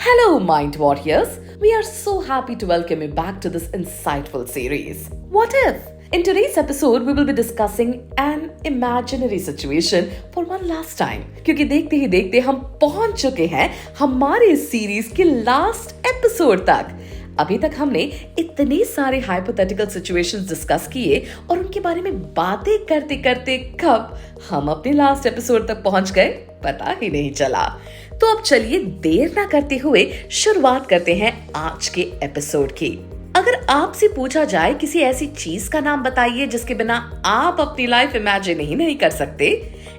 Hello, Mind Warriors! We are so happy to welcome you back to this insightful series. What if? In today's episode, we will be discussing an imaginary situation for one last time. क्योंकि देखते ही देखते हम पहुंच चुके हैं हमारे इस series के लास्ट एपिसोड तक। अभी तक हमने इतने सारे हाइपोथेटिकल सिचुएशंस डिस्कस किए और उनके बारे में बातें करते करते कब हम अपने लास्ट एपिसोड तक पहुंच गए पता ही नहीं चला। तो अब चलिए देर ना करते हुए शुरुआत करते हैं आज के एपिसोड की। अगर आपसे पूछा जाए किसी ऐसी चीज का नाम बताइए जिसके बिना आप अपनी लाइफ इमेजिन ही नहीं कर सकते,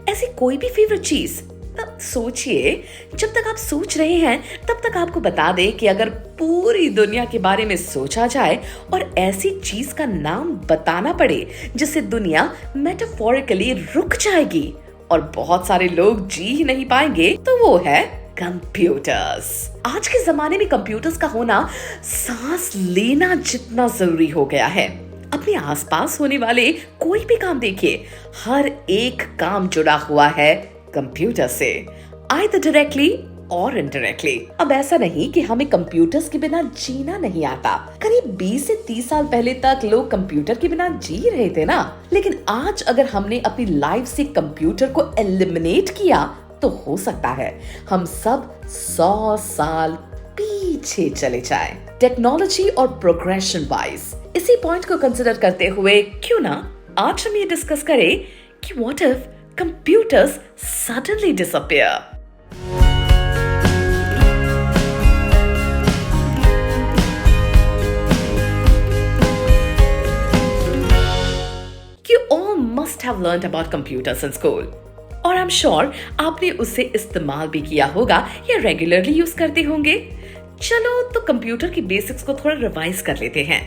ऐसी कोई भी फेवरेट चीज, तब सोचिए। जब तक आप सोच रहे हैं तब तक आपको बता दें कि अगर पूरी दुनिया के बारे में सोचा जाए और ऐसी चीज का नाम बताना पड़े जिससे दुनिया मेटाफोरिकली रुक जाएगी और बहुत सारे लोग जी ही नहीं पाएंगे, तो वो है कंप्यूटर्स। आज के जमाने में कंप्यूटर्स का होना सांस लेना जितना जरूरी हो गया है। अपने आसपास होने वाले कोई भी काम देखिए, हर एक काम जुड़ा हुआ है कंप्यूटर से, आइदर डायरेक्टली और इनडायरेक्टली। अब ऐसा नहीं कि हमें कंप्यूटर्स के बिना जीना नहीं आता। करीब 20 से 30 साल पहले तक लोग कंप्यूटर के बिना जी रहे थे ना। लेकिन आज अगर हमने अपनी लाइफ से कंप्यूटर को एलिमिनेट किया तो हो सकता है हम सब 100 साल पीछे चले जाएं। टेक्नोलॉजी और प्रोग्रेशन वाइज इसी पॉइंट को कंसिडर करते हुए क्यों ना आज हम ये डिस्कस करें कि what if computers suddenly disappear. You all must have learned about computers in school. और आई एम श्योर आपने उसे इस्तेमाल भी किया होगा या रेगुलरली यूज करते होंगे। चलो तो कंप्यूटर की बेसिक्स को थोड़ा रिवाइज कर लेते हैं।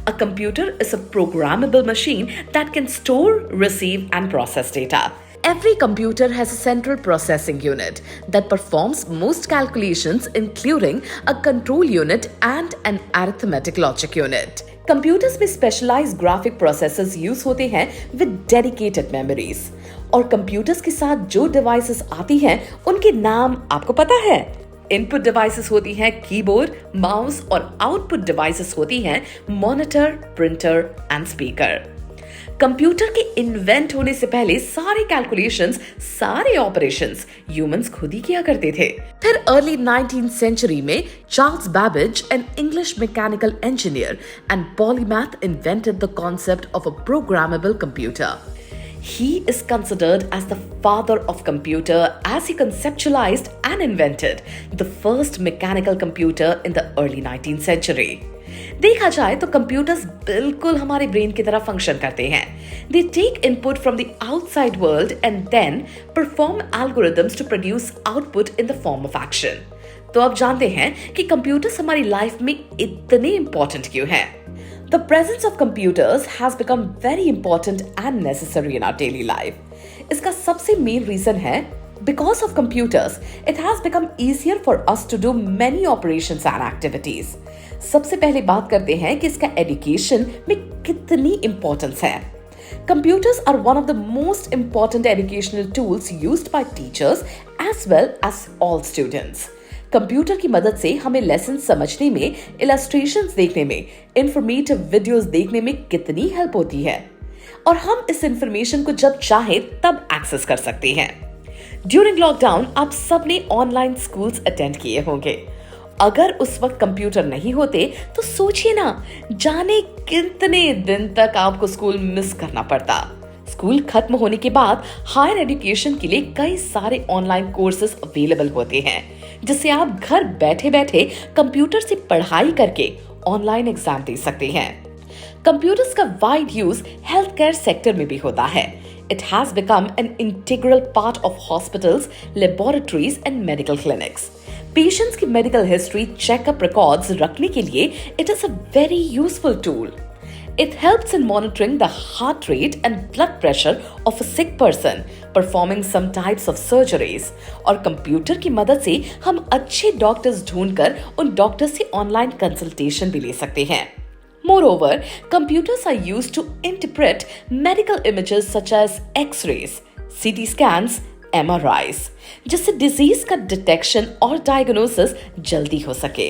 A computer is a programmable machine that can store, receive and process data. Every computer has a central processing unit that performs most calculations, including a control unit and an arithmetic logic unit. Computers में specialized graphic processors use होते हैं with dedicated memories. और computers के साथ जो devices आती हैं, उनके नाम आपको पता है? Input devices होती हैं कीबोर्ड, माउस और output devices होती हैं monitor, printer and speaker. Computer के इन्वेंट होने से पहले सारे कैलकुलेशंस, सारे ऑपरेशंस ह्यूमंस खुद ही किया करते थे। फिर अर्ली 19th सेंचुरी में Charles Babbage, an English mechanical engineer and polymath, invented the concept of a programmable computer. He is considered as the father of computer as he conceptualized and invented the first mechanical computer in the early 19th century. देखा जाए तो computers बिल्कुल हमारे brain की तरह function करते हैं। They take input from the outside world and then perform algorithms to produce output in the form of action. तो अब जानते हैं कि कंप्यूटर्स हमारी लाइफ में इतने इंपॉर्टेंट क्यों हैं। The presence of computers has become very important and necessary in our daily life. इसका सबसे मेन रीजन है because of computers, it has become easier for us to do many operations and activities. सबसे पहले बात करते हैं कि इसका एजुकेशन में कितनी इंपॉर्टेंस है। Computers are one of the most important educational tools used by teachers as well as all students. Computer की मदद से हमें लेसन समझने में, इलस्ट्रेशंस देखने में, इंफॉर्मेटिव वीडियोस देखने में कितनी हेल्प होती है और हम इस इंफॉर्मेशन को जब चाहे तब एक्सेस कर सकते हैं। ड्यूरिंग लॉकडाउन आप सबने ऑनलाइन स्कूल्स अटेंड किए होंगे। अगर उस वक्त कंप्यूटर नहीं होते तो सोचिए ना, जाने कितने दिन तक आपको स्कूल मिस करना पड़ता। स्कूल खत्म होने के बाद हायर एजुकेशन के लिए कई सारे ऑनलाइन कोर्सेज अवेलेबल होते हैं जिससे आप घर बैठे बैठे कंप्यूटर से पढ़ाई करके ऑनलाइन एग्जाम दे सकते हैं। कंप्यूटर्स का wide use health care sector में भी होता है। It has become an integral part of hospitals, laboratories and medical clinics. Patients की medical history checkup records रखने के लिए it is a very useful tool. It helps in monitoring the heart rate and blood pressure of a sick person, performing some types of surgeries. और computer की मदद से हम अच्छे डॉक्टर्स ढूंढकर उन डॉक्टर से ऑनलाइन कंसल्टेशन भी ले सकते हैं। Moreover, computers are used to interpret medical images such as X-rays, CT scans, MRIs. जिससे डिजीज का डिटेक्शन और डायग्नोसिस जल्दी हो सके।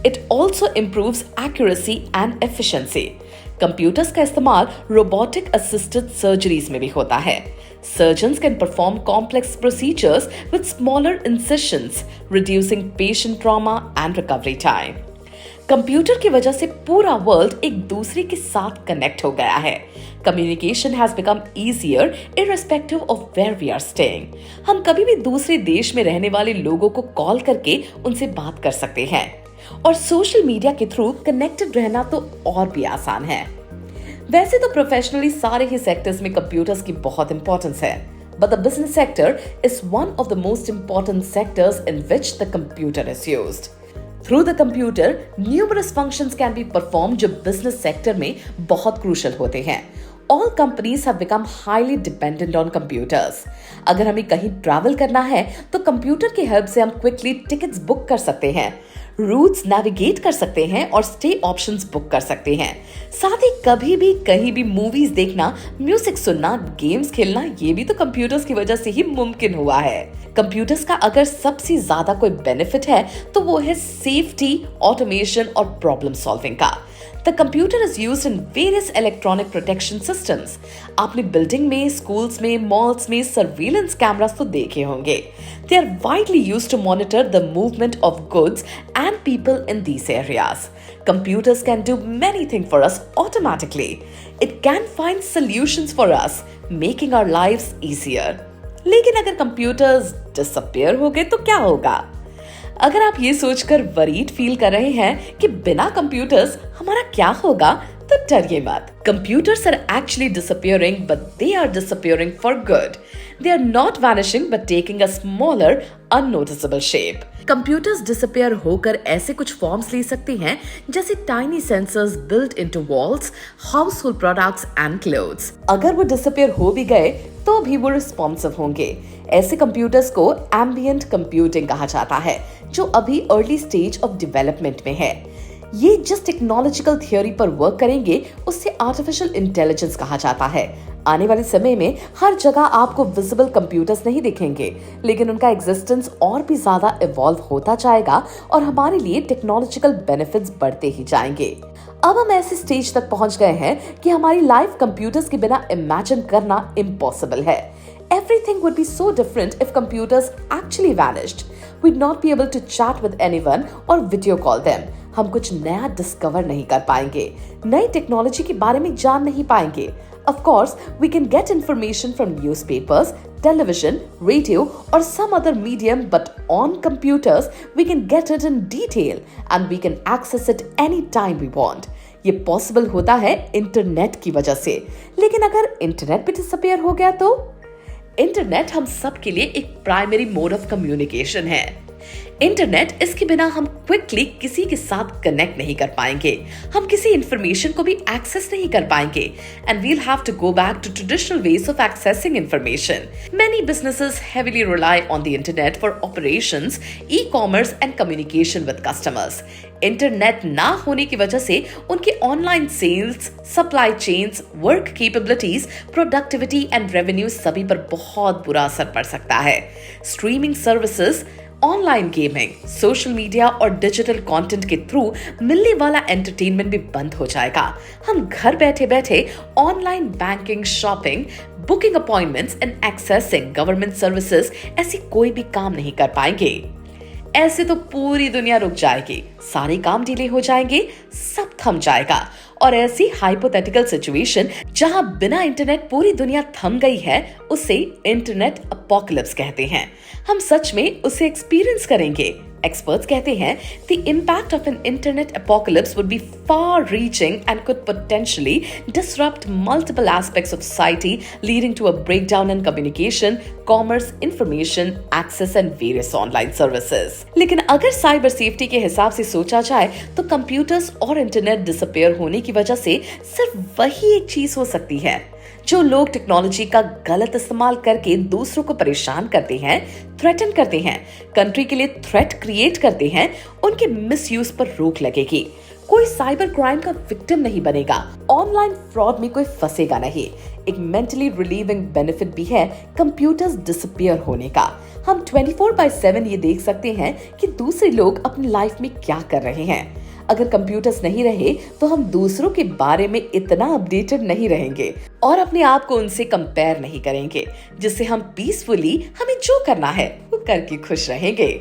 It also improves accuracy and efficiency. Computers का इस्तेमाल रोबोटिक असिस्टेड सर्जरीज में भी होता है। Surgeons can perform complex procedures with smaller incisions, reducing patient trauma and recovery time. Computer की वजह से पूरा वर्ल्ड एक दूसरे के साथ कनेक्ट हो गया है। Communication has become easier irrespective of where we are staying. हम कभी भी दूसरे देश में रहने वाले लोगों को कॉल करके उनसे बात कर सकते हैं, और सोशल मीडिया के थ्रू कनेक्टेड रहना तो और भी आसान है। वैसे तो प्रोफेशनली सारे ही सेक्टर्स में कंप्यूटर्स की बहुत इंपॉर्टेंस है, but the business sector is one of the most important sectors in which the computer is used. Through the computer, numerous functions can be performed जो business sector में बहुत crucial होते हैं। All companies have become highly dependent on computers. अगर हमें कहीं travel करना है तो कंप्यूटर की हेल्प से हम क्विकली टिकट्स बुक कर सकते हैं, रूट्स नेविगेट कर सकते हैं और स्टे ऑप्शंस बुक कर सकते हैं। साथ ही कभी भी कहीं भी मूवीज देखना, म्यूजिक सुनना, गेम्स खेलना, ये भी तो कंप्यूटर्स की वजह से ही मुमकिन हुआ है। कंप्यूटर्स का अगर सबसे ज्यादा कोई बेनिफिट है तो वो है सेफ्टी, ऑटोमेशन और प्रॉब्लम सॉल्विंग का। The computer is used in various electronic protection systems. आपने बिल्डिंग में, स्कूल्स में, मॉल्स में सर्विलेंस कैमरास तो देखे होंगे। They are widely used to monitor the movement of goods and people in these areas. Computers can do many things for us automatically. It can find solutions for us, making our lives easier. लेकिन अगर computers disappear हो गए तो क्या होगा? अगर आप ये सोचकर वरीड फील कर रहे हैं कि बिना कंप्यूटर्स हमारा क्या होगा, तो डरिए मत। Computers are actually disappearing, but they are disappearing for good. They are not vanishing, but taking a smaller, unnoticeable shape. Computers disappear होकर ऐसे कुछ फॉर्म्स ले सकते हैं जैसे tiny sensors built into walls, household products and clothes. अगर वो disappear हो भी गए तो भी वो रिस्पॉन्सिव होंगे। ऐसे कंप्यूटर्स को एम्बिएंट कंप्यूटिंग कहा जाता है, जो अभी अर्ली स्टेज ऑफ डेवलपमेंट में है। ये जिस टेक्नोलॉजिकल थियोरी पर वर्क करेंगे उससे आर्टिफिशियल इंटेलिजेंस कहा जाता है। आने वाले समय में हर जगह आपको विजिबल कंप्यूटर्स नहीं दिखेंगे, लेकिन उनका एग्जिस्टेंस और भी ज्यादा इवॉल्व होता जाएगा और हमारे लिए टेक्नोलॉजिकल बेनिफिट्स बढ़ते ही जाएंगे। अब हम ऐसे स्टेज तक पहुंच गए हैं कि हमारी लाइफ कंप्यूटर्स के बिना इमेजिन करना इम्पॉसिबल है। Everything would be so different if computers actually vanished. We'd not be able to chat with anyone or video call them. हम कुछ नया डिस्कवर नहीं कर पाएंगे, नई टेक्नोलॉजी के बारे में जान नहीं पाएंगे। Of course, we can get information from newspapers, television, radio or some other medium, but on computers, we can get it in detail and we can access it anytime we want. ये possible होता है internet की वजह से। लेकिन अगर internet भी disappear हो गया तो? इंटरनेट हम सब के लिए एक प्राइमरी मोड ऑफ कम्युनिकेशन है। इंटरनेट, इसके बिना हम क्विकली किसी के साथ कनेक्ट नहीं कर पाएंगे, हम किसी इंफॉर्मेशन को भी एक्सेस नहीं कर पाएंगे, and we'll have to go back to traditional ways of accessing information. Many businesses heavily rely on the internet for operations, e-commerce and communication with customers. Internet ना होने की वजह से उनके online sales, supply chains, work capabilities, productivity and revenue सभी पर बहुत बुरा असर पड़ सकता है। Streaming services, online gaming, social media और डिजिटल कंटेंट के थ्रू मिलने वाला एंटरटेनमेंट भी बंद हो जाएगा। हम घर बैठे बैठे online banking, shopping, booking appointments and accessing government services ऐसी कोई भी काम नहीं कर पाएंगे। ऐसे तो पूरी दुनिया रुक जाएगी, सारे काम डिले हो जाएंगे, सब थम जाएगा। और ऐसी हाइपोथेटिकल सिचुएशन जहां बिना इंटरनेट पूरी दुनिया थम गई है, उसे इंटरनेट अपोकलिप्स कहते हैं। हम सच में उसे एक्सपीरियंस करेंगे। Experts कहते हैं, the impact of an internet apocalypse would be far-reaching and could potentially disrupt multiple aspects of society, leading to a breakdown in communication, commerce, information, access and various online services. लेकिन अगर cyber safety के हिसाब से सोचा जाए तो computers और internet disappear होने की वजह से सिर्फ वही एक चीज हो सकती है जो लोग टेक्नोलॉजी का गलत इस्तेमाल करके दूसरों को परेशान करते हैं, थ्रेटन करते हैं, कंट्री के लिए थ्रेट क्रिएट करते हैं, उनके मिसयूज पर रोक लगेगी। कोई साइबर क्राइम का विक्टिम नहीं बनेगा, ऑनलाइन फ्रॉड में कोई फंसेगा नहीं। एक मेंटली रिलीविंग बेनिफिट भी है कंप्यूटर्स डिसअपियर होने का। हम 24/7 ये देख सकते हैं कि दूसरे लोग अपनी लाइफ में क्या कर रहे हैं। अगर कंप्यूटर्स नहीं रहे तो हम दूसरों के बारे में इतना अपडेटेड नहीं रहेंगे और अपने आप को उनसे कंपेयर नहीं करेंगे, जिससे हम पीसफुली हमें जो करना है वो करके खुश रहेंगे।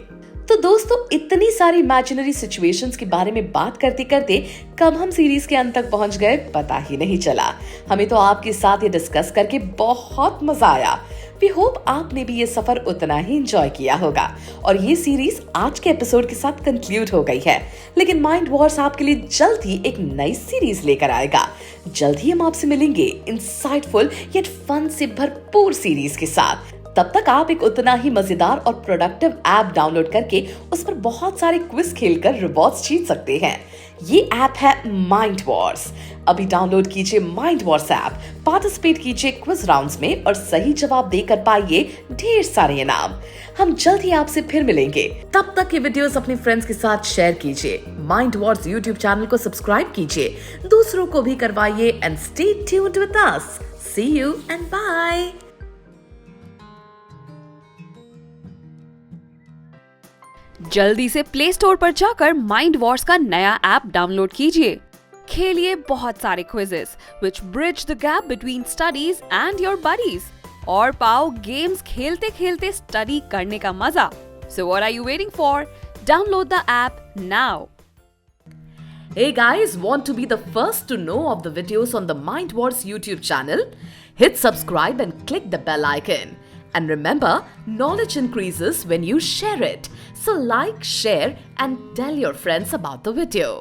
तो दोस्तों, इतनी सारी इमेजिनरी सिचुएशंस के बारे में बात करते करते कब हम सीरीज के अंत तक पहुंच गए पता ही नहीं चला। हमें तो आपके साथ ये डिस्कस करके बहुत मजा आया। वी होप आपने भी ये सफर उतना ही एंजॉय किया होगा। और ये सीरीज आज के एपिसोड के साथ कंक्लूड हो गई है, लेकिन माइंड वॉर्स आपके लिए जल्द ही एक नई सीरीज लेकर आएगा। जल्द ही हम आपसे मिलेंगे इंसाइटफुल येट फन से भरपूर सीरीज के साथ। तब तक आप एक उतना ही मजेदार और प्रोडक्टिव ऐप डाउनलोड करके उस पर बहुत सारे क्विज खेलकर रिवॉर्ड्स जीत सकते हैं। ये ऐप है माइंड वॉर्स। अभी डाउनलोड कीजिए माइंड वॉर्स ऐप, पार्टिसिपेट कीजिए क्विज राउंड्स में और सही जवाब देकर पाइए ढेर सारे इनाम। हम जल्द ही आपसे फिर मिलेंगे। तब तक ये वीडियोस अपने फ्रेंड्स के साथ शेयर कीजिए। माइंड वॉर्स यूट्यूब चैनल को सब्सक्राइब कीजिए, दूसरों को भी करवाइए and stay tuned with us. See you and bye. जल्दी से प्ले स्टोर पर जाकर माइंड वॉर्स का नया ऐप डाउनलोड कीजिए। खेलिए बहुत सारे quizzes which bridge the gap between studies and your buddies और पाओ गेम्स खेलते खेलते स्टडी करने का मजा। So what are you waiting for? Download the app now. Hey guys, want to be the first to know of the videos on the Mind Wars YouTube channel? Hit subscribe and click the bell icon. And remember, knowledge increases when you share it. So like, share and tell your friends about the video.